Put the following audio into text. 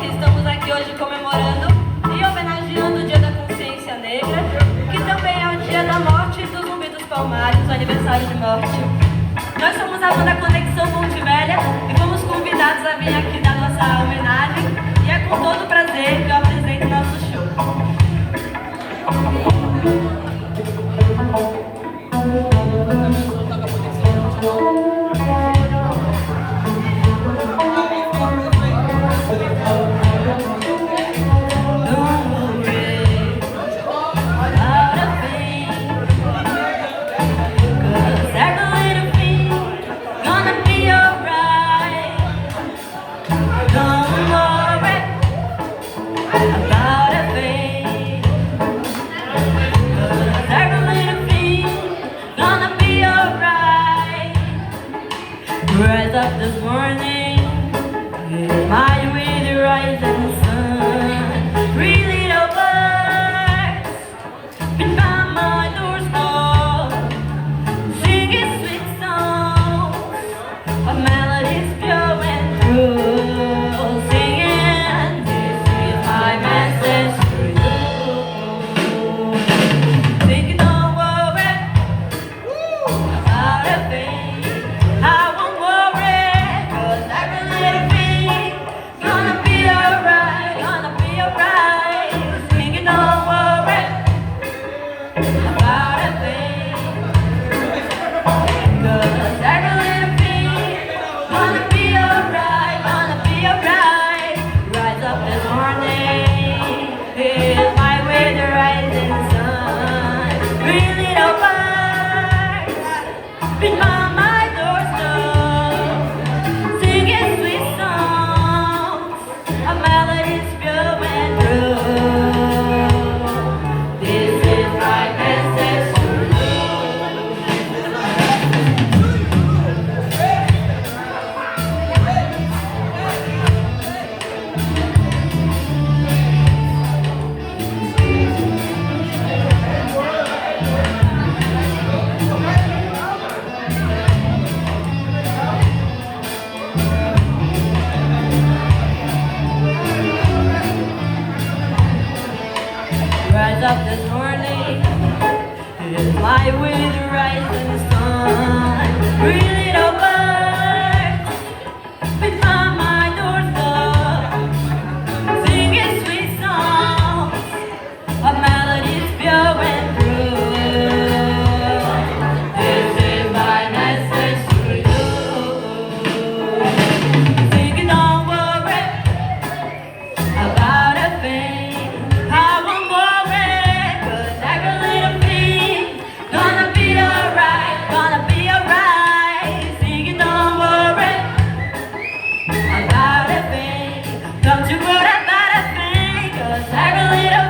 que estamos aqui hoje comemorando e homenageando o Dia da Consciência Negra, que também é o dia da morte do Zumbi dos Palmares, o aniversário de morte. Nós somos a banda Conexão Ponte Velha e fomos convidados a vir aqui dar nossa homenagem, e é com todo prazer que eu apresento nosso show. Rise up this morning, my way to rise in the sun. Three little birds been by my doorstep, singing sweet songs of melodies flowing through, singing, this is my message to you. Thinking don't worry about a thing. I won't worry, 'cause every little thing gonna be alright, gonna be alright. Singing don't worry about a thing, 'cause every little thing gonna be alright, gonna be alright. Rise up this morning, it's my way to rise in the sun. Three little birds been by my doorstep, singing sweet songs of melodies flowing through. This is my message to you. Rise up this morning, it's my way to rise in the sun. Three little birds behind my doorstep, singing sweet songs of melodies flowing through. This is my message to you. Singing don't worry about a thing. I won't worry, 'cause every little thing gonna be alright, gonna be alright. Singing don't worry about a thing. Don't you worry about a thing, 'cause every little